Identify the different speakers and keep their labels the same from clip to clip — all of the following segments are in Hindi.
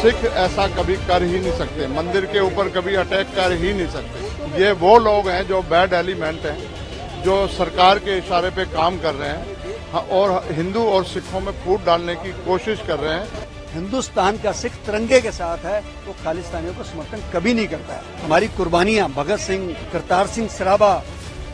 Speaker 1: सिख ऐसा कभी कर ही नहीं सकते, मंदिर के ऊपर कभी अटैक कर ही नहीं सकते। ये वो लोग हैं जो बैड एलिमेंट हैं, जो सरकार के इशारे पे काम कर रहे हैं और हिंदू और सिखों में फूट डालने की कोशिश कर रहे हैं।
Speaker 2: हिंदुस्तान का सिख तिरंगे के साथ है, वो खालिस्तानियों को समर्थन कभी नहीं करता है। हमारी कुर्बानियां भगत सिंह, करतार सिंह सराभा,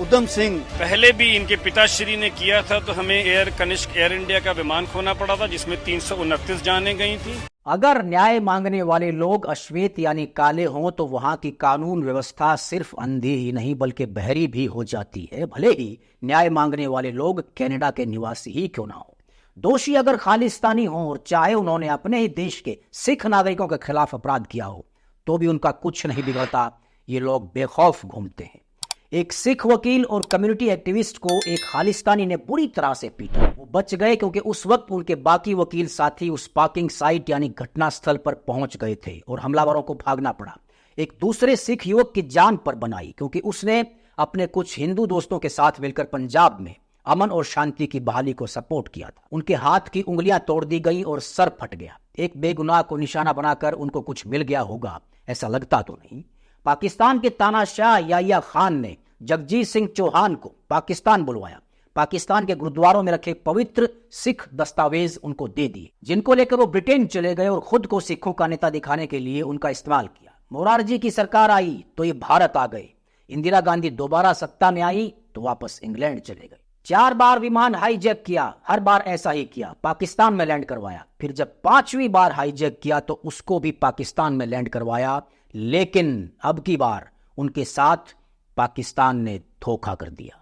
Speaker 2: उधम सिंह,
Speaker 3: पहले भी इनके पिताश्री ने किया था तो हमें एयर कनिष्क एयर इंडिया का विमान खोना पड़ा था जिसमें 329 जानें गई थी।
Speaker 4: अगर न्याय मांगने वाले लोग अश्वेत यानी काले हों तो वहां की कानून व्यवस्था सिर्फ अंधी ही नहीं बल्कि बहरी भी हो जाती है, भले ही न्याय मांगने वाले लोग कनाडा के निवासी ही क्यों ना हो। दोषी अगर खालिस्तानी हों और चाहे उन्होंने अपने ही देश के सिख नागरिकों के खिलाफ अपराध किया हो तो भी उनका कुछ नहीं बिगड़ता, ये लोग बेखौफ घूमते हैं। एक सिख वकील और कम्युनिटी एक्टिविस्ट को एक खालिस्तानी ने बुरी तरह से पीटा। वो बच गए क्योंकि उस वक्त उनके बाकी वकील साथी उस पार्किंग साइट यानी घटना स्थल पर पहुंच गए थे और हमलावरों को भागना पड़ा। एक दूसरे सिख युवक की जान पर बनाई क्योंकि उसने अपने कुछ हिंदू दोस्तों के साथ मिलकर पंजाब में अमन और शांति की बहाली को सपोर्ट किया था। उनके हाथ की उंगलियां तोड़ दी गई और सर फट गया। एक बेगुनाह को निशाना बनाकर उनको कुछ मिल गया होगा, ऐसा लगता तो नहीं। पाकिस्तान के तानाशाह याहिया खान ने जगजीत सिंह चौहान को पाकिस्तान बुलवाया, पाकिस्तान के गुरुद्वारों में रखे पवित्र सिख दस्तावेज उनको दे दिए जिनको लेकर वो ब्रिटेन चले गए और खुद को सिखों का नेता दिखाने के लिए उनका इस्तेमाल किया। मोरारजी की सरकार आई तो ये भारत आ गए। इंदिरा गांधी दोबारा सत्ता में आई तो वापस इंग्लैंड चले गए। 4 बार विमान हाईजैक किया, हर बार ऐसा ही किया, पाकिस्तान में लैंड करवाया। फिर जब 5वीं बार हाईजैक किया तो उसको भी पाकिस्तान में लैंड करवाया, लेकिन अब की बार उनके साथ पाकिस्तान ने धोखा कर दिया।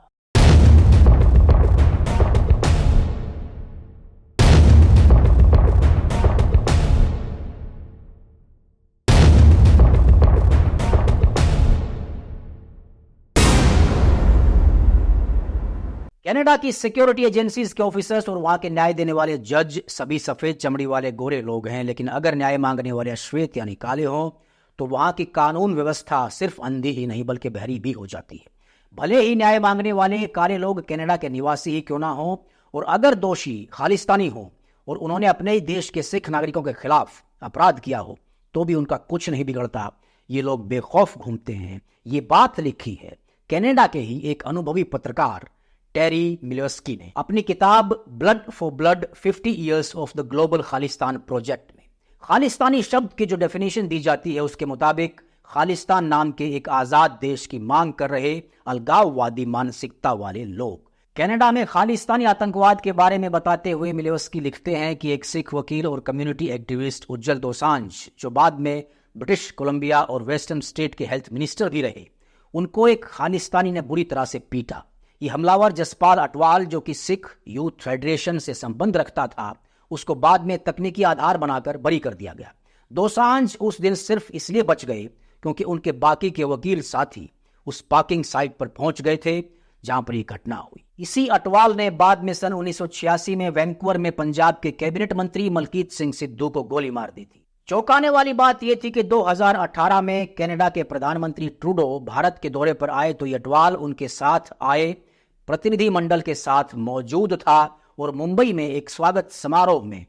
Speaker 4: कनाडा की सिक्योरिटी एजेंसीज के ऑफिसर्स और वहां के न्याय देने वाले जज सभी सफेद चमड़ी वाले गोरे लोग हैं, लेकिन अगर न्याय मांगने वाले अश्वेत यानी काले हों तो वहां की कानून व्यवस्था सिर्फ अंधी ही नहीं बल्कि बहरी भी हो जाती है। भले ही न्याय मांगने वाले काले लोग कनाडा के निवासी ही क्यों ना हो और अगर दोषी खालिस्तानी हो और उन्होंने अपने ही देश के सिख नागरिकों के खिलाफ अपराध किया हो तो भी उनका कुछ नहीं बिगड़ता, ये लोग बेखौफ घूमते हैं। ये बात लिखी है कनाडा के ही एक अनुभवी पत्रकार टेरी मिलेस्की ने अपनी किताब blood for blood 50 years of the global Khalistan project में। खालिस्तानी शब्द की जो डेफिनेशन दी जाती है उसके मुताबिक खालिस्तान नाम के एक आजाद देश की मांग कर रहे अलगाववादी मानसिकता वाले लोग। कनाडा में खालिस्तानी आतंकवाद के बारे में बताते हुए मिलेस्की लिखते हैं कि एक सिख वकील और कम्युनिटी एक्टिविस्ट उज्जवल दोसांझ, जो बाद में ब्रिटिश कोलंबिया और वेस्टर्न स्टेट के हेल्थ मिनिस्टर भी रहे, उनको एक खालिस्तानी ने बुरी तरह से पीटा। ये हमलावर जसपाल अटवाल, जो कि सिख यूथ फेडरेशन से संबंध रखता था, उसको बाद में तकनीकी आधार बनाकर बरी कर दिया गया। दोसांझ उस दिन सिर्फ इसलिए बच गए क्योंकि उनके बाकी के वकील साथी उस पार्किंग साइट पर पहुंच गए थे जहां पर यह घटना हुई। इसी अटवाल ने बाद में सन 1986 में वैंकूवर में पंजाब के कैबिनेट मंत्री मलकीत सिंह सिद्धू को गोली मार दी थी। चौंकाने वाली बात यह थी कि 2018 में कनाडा के प्रधानमंत्री ट्रूडो भारत के दौरे पर आए तो ये अटवाल उनके साथ आए प्रतिनिधि मंडल के साथ मौजूद था और मुंबई में एक स्वागत समारोह में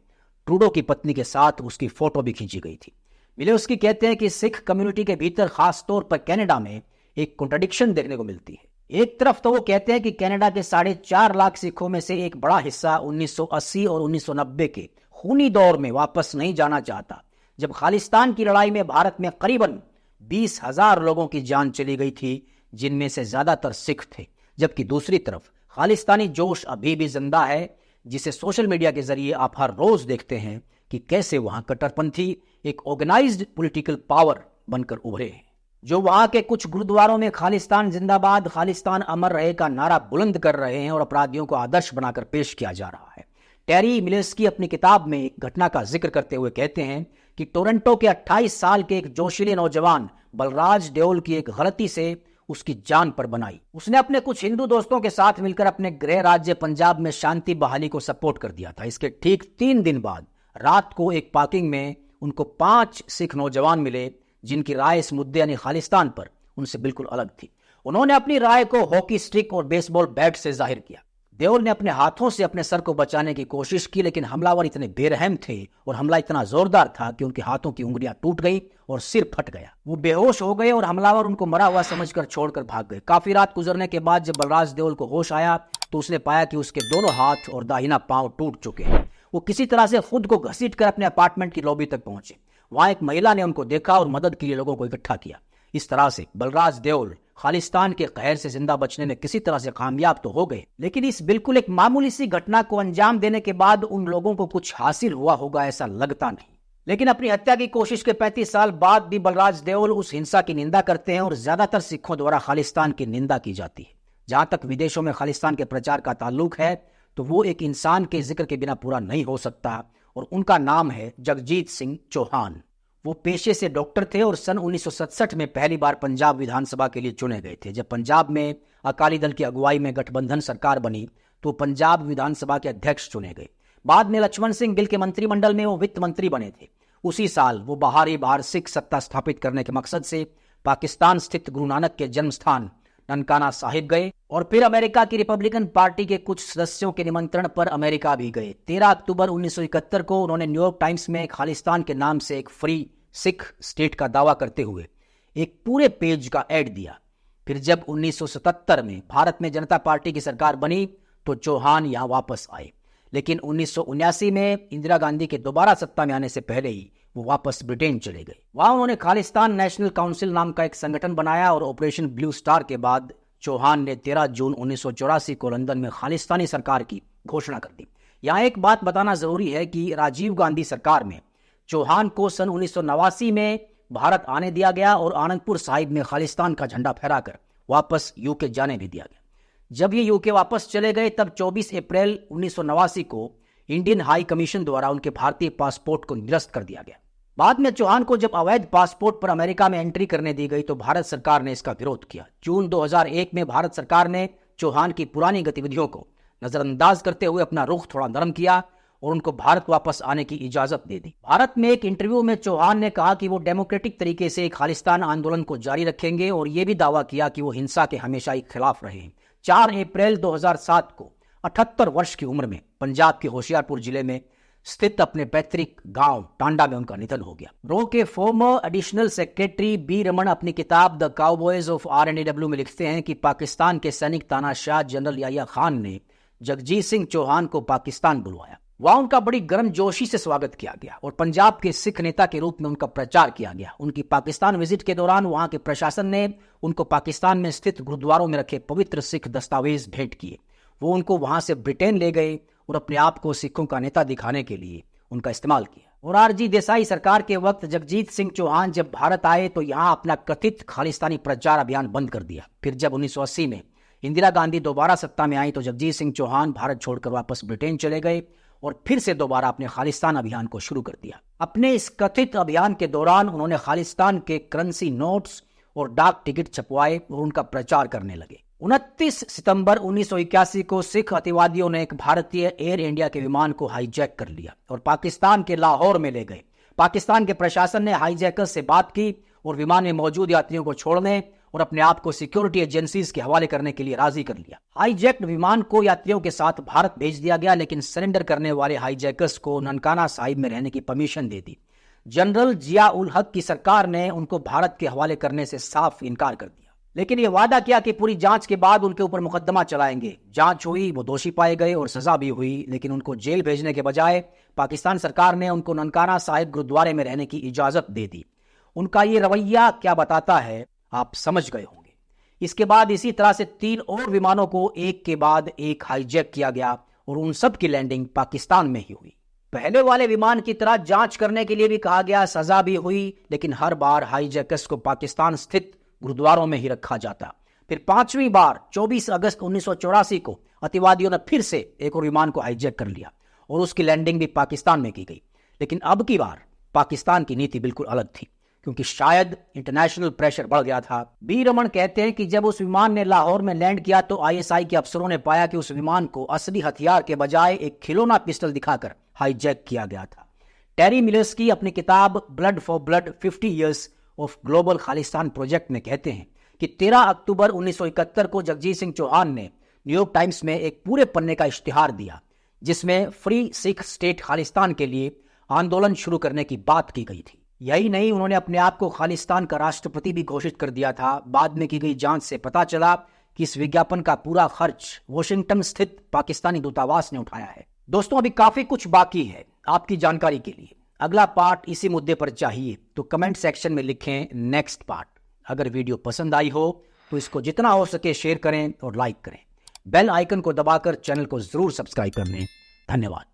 Speaker 4: ट्रूडो की पत्नी के साथ उसकी फोटो भी खींची गई थी। मिलेस्की कहते हैं कि सिख कम्युनिटी के भीतर खास तौर पर कनाडा में एक कॉन्ट्रडिक्शन देखने को मिलती है। एक तरफ तो वो कहते हैं कि कनाडा के 4.5 लाख सिखों में से एक बड़ा हिस्सा 1980 और 1990 के खूनी दौर में वापस नहीं जाना चाहता, जब खालिस्तान की लड़ाई में भारत में करीबन 20,000 लोगों की जान चली गई थी, जिनमें से ज्यादातर सिख थे। जबकि दूसरी तरफ खालिस्तानी जोश अभी भी जिंदा है, जिसे सोशल मीडिया के जरिए आप हर रोज देखते हैं कि कैसे वहां कट्टरपंथी एक ऑर्गेनाइज्ड पॉलिटिकल पावर बनकर उभरे हैं, जो वहां के कुछ गुरुद्वारों में खालिस्तान जिंदाबाद, खालिस्तान अमर रहे का नारा बुलंद कर रहे हैं और अपराधियों को आदर्श बनाकर पेश किया जा रहा है। टेरी मिलेस्की अपनी किताब में एक घटना का जिक्र करते हुए कहते हैं कि टोरंटो के 28 साल के एक जोशीले नौजवान बलराज देओल की एक गलती से उसकी जान पर बनाई। उसने अपने कुछ हिंदू दोस्तों के साथ मिलकर अपने गृह राज्य पंजाब में शांति बहाली को सपोर्ट कर दिया था। इसके ठीक 3 दिन बाद रात को एक पार्किंग में उनको 5 सिख नौजवान मिले, जिनकी राय इस मुद्दे यानी खालिस्तान पर उनसे बिल्कुल अलग थी। उन्होंने अपनी राय को हॉकी स्टिक और बेसबॉल बैट से जाहिर किया। देओल ने अपने हाथों से अपने सर को बचाने की कोशिश की, लेकिन हमलावर इतने बेरहम थे और हमला इतना जोरदार था कि उनके हाथों की उंगलियां टूट गई और सिर फट गया। वो बेहोश हो गए और हमलावर उनको मरा हुआ समझकर छोड़कर भाग गए। काफी रात गुजरने के बाद जब बलराज देओल को होश आया तो उसने पाया कि उसके दोनों हाथ और दाहिना पांव टूट चुके हैं। वो किसी तरह से खुद को घसीटकर अपने अपार्टमेंट की लॉबी तक पहुंचे। वहां एक महिला ने उनको देखा और मदद के लिए लोगों को इकट्ठा किया। इस तरह से बलराज देओल खालिस्तान के कहर से जिंदा बचने में किसी तरह से कामयाब तो हो गए, लेकिन इस बिल्कुल एक मामूली सी घटना को अंजाम देने के बाद उन लोगों को कुछ हासिल हुआ होगा ऐसा लगता नहीं। लेकिन अपनी हत्या की कोशिश के 35 साल बाद भी बलराज देओल उस हिंसा की निंदा करते हैं और ज्यादातर सिखों द्वारा खालिस्तान की निंदा की जाती है। जहां तक विदेशों में खालिस्तान के प्रचार का ताल्लुक है तो वो एक इंसान के जिक्र के बिना पूरा नहीं हो सकता और उनका नाम है जगजीत सिंह चौहान। वो पेशे से डॉक्टर थे और सन 1967 में पहली बार पंजाब विधानसभा के लिए चुने गए थे। जब पंजाब में अकाली दल की अगुवाई में गठबंधन सरकार बनी तो पंजाब विधानसभा के अध्यक्ष चुने गए। बाद में लक्ष्मण सिंह गिल के मंत्रिमंडल में वो वित्त मंत्री बने थे। उसी साल वो बाहर सिख सत्ता स्थापित करने के मकसद से पाकिस्तान स्थित गुरु नानक के जन्म स्थान ननकाना साहिब गए और फिर अमेरिका की रिपब्लिकन पार्टी के कुछ सदस्यों के निमंत्रण पर अमेरिका भी गए। 13 अक्टूबर 1971 को उन्होंने न्यूयॉर्क टाइम्स में खालिस्तान के नाम से एक फ्री सिख स्टेट का दावा करते हुए एक पूरे पेज का एड दिया। फिर जब 1977 में भारत में जनता पार्टी की सरकार बनी तो चौहान यहां वापस आए, लेकिन 1979 में इंदिरा गांधी के दोबारा सत्ता में आने से पहले ही वो वापस ब्रिटेन चले गए। वहां उन्होंने खालिस्तान नेशनल काउंसिल नाम का एक संगठन बनाया और ऑपरेशन ब्लू स्टार के बाद चौहान ने 13 जून 1984 को लंदन में खालिस्तानी सरकार की घोषणा कर दी। यहाँ एक बात बताना जरूरी है कि राजीव गांधी सरकार में चौहान को सन 1989 में भारत आने दिया गया और आनंदपुर साहिब में खालिस्तान का झंडा फहराकर वापस यूके जाने भी दिया गया। जब ये यूके वापस चले गए तब 24 अप्रैल 1989 को इंडियन हाई कमीशन द्वारा उनके भारतीय पासपोर्ट को निरस्त कर दिया गया। बाद में चौहान को जब अवैध पासपोर्ट पर अमेरिका में एंट्री करने दी गई तो भारत सरकार ने इसका विरोध किया। जून 2001 में भारत सरकार ने चौहान की पुरानी गतिविधियों को नजरअंदाज करते हुए अपना रुख थोड़ा नरम किया और उनको भारत वापस आने की इजाजत दे दी। भारत में एक इंटरव्यू में चौहान ने कहा कि वो डेमोक्रेटिक तरीके से खालिस्तान आंदोलन को जारी रखेंगे और ये भी दावा किया कि वो हिंसा के हमेशा ही खिलाफ रहे हैं। 4 अप्रैल 2007 को 78 वर्ष की उम्र में पंजाब के होशियारपुर जिले में स्थित अपने पैतृक गांव टांडा में उनका निधन हो गया। रो के former additional secretary B Raman अपनी किताब द काउबॉयज ऑफ RNAW में लिखते हैं कि पाकिस्तान के सैनिक तानाशाह जनरल याह्या खान ने जगजीत सिंह चौहान को पाकिस्तान बुलवाया। वहां उनका बड़ी गर्मजोशी से स्वागत किया गया और पंजाब के सिख नेता के रूप में उनका प्रचार किया गया। उनकी पाकिस्तान विजिट के दौरान वहां के प्रशासन ने उनको पाकिस्तान में स्थित गुरुद्वारों में रखे पवित्र सिख दस्तावेज भेंट किए। वो उनको वहां से ब्रिटेन ले गए और अपने आप को सिखों का नेता दिखाने के लिए उनका इस्तेमाल किया। और RG देसाई सरकार के वक्त जगजीत सिंह चौहान जब भारत आए तो यहाँ अपना कथित खालिस्तानी प्रचार अभियान बंद कर दिया। फिर जब 1980 में इंदिरा गांधी दोबारा सत्ता में आई तो जगजीत सिंह चौहान भारत छोड़कर वापस ब्रिटेन चले गए और फिर से दोबारा अपने खालिस्तान अभियान को शुरू कर दिया। अपने इस कथित अभियान के दौरान उन्होंने खालिस्तान के करेंसी नोट्स और डाक टिकट छपवाए और उनका प्रचार करने लगे। 29 सितंबर 1981 को सिख अतिवादियों ने एक भारतीय एयर इंडिया के विमान को हाईजैक कर लिया और पाकिस्तान के लाहौर में ले गए। पाकिस्तान के प्रशासन ने हाईजैकर्स से बात की और विमान में मौजूद यात्रियों को छोड़ने और अपने आप को सिक्योरिटी एजेंसीज के हवाले करने के लिए राजी कर लिया। हाईजैक्ड विमान को यात्रियों के साथ भारत भेज दिया गया, लेकिन सरेंडर करने वाले हाईजैकर्स को ननकाना साहिब में रहने की परमिशन दे दी। जनरल जिया उल हक की सरकार ने उनको भारत के हवाले करने से साफ इनकार कर दिया, लेकिन यह वादा किया कि पूरी जांच के बाद उनके ऊपर मुकदमा चलाएंगे। जांच हुई, वो दोषी पाए गए और सजा भी हुई, लेकिन उनको जेल भेजने के बजाय पाकिस्तान सरकार ने उनको ननकाना साहिब गुरुद्वारे में रहने की इजाजत दे दी। उनका ये रवैया क्या बताता है आप समझ गए होंगे। इसके बाद इसी तरह से 3 और विमानों को एक के बाद एक हाईजैक किया गया और उन सब की लैंडिंग पाकिस्तान में ही हुई। पहले वाले विमान की तरह जांच करने के लिए भी कहा गया, सजा भी हुई, लेकिन हर बार हाईजैकर्स को पाकिस्तान स्थित गुरुद्वारों में ही रखा जाता। फिर 5वीं बार 24 अगस्त 1984 को अतिवादियों ने फिर से एक और विमान को हाईजैक कर लिया और उसकी लैंडिंग भी पाकिस्तान में की गई। लेकिन अब की बार पाकिस्तान की नीति बिल्कुल अलग थी, क्योंकि शायद इंटरनेशनल प्रेशर बढ़ गया था। बी रमन कहते हैं कि जब उस विमान ने लाहौर में लैंड किया तो ISI के अफसरों ने पाया कि उस विमान को असली हथियार के बजाय एक खिलौना पिस्टल दिखाकर हाईजैक किया गया था। टेरी मिलर्स्की अपनी किताब blood for blood 50 years of global Khalistan project में कहते हैं कि 13 अक्टूबर 1971 को जगजीत सिंह चौहान ने न्यूयॉर्क टाइम्स में एक पूरे पन्ने का इश्तिहार दिया जिसमें फ्री सिख स्टेट खालिस्तान के लिए आंदोलन शुरू करने की बात की गई थी। यही नहीं, उन्होंने अपने आप को खालिस्तान का राष्ट्रपति भी घोषित कर दिया था। बाद में की गई जांच से पता चला कि इस विज्ञापन का पूरा खर्च वॉशिंगटन स्थित पाकिस्तानी दूतावास ने उठाया है। दोस्तों, अभी काफी कुछ बाकी है आपकी जानकारी के लिए। अगला पार्ट इसी मुद्दे पर चाहिए तो कमेंट सेक्शन में लिखें नेक्स्ट पार्ट। अगर वीडियो पसंद आई हो तो इसको जितना हो सके शेयर करें और लाइक करें। बेल आइकन को दबाकर चैनल को जरूर सब्सक्राइब कर लें। धन्यवाद।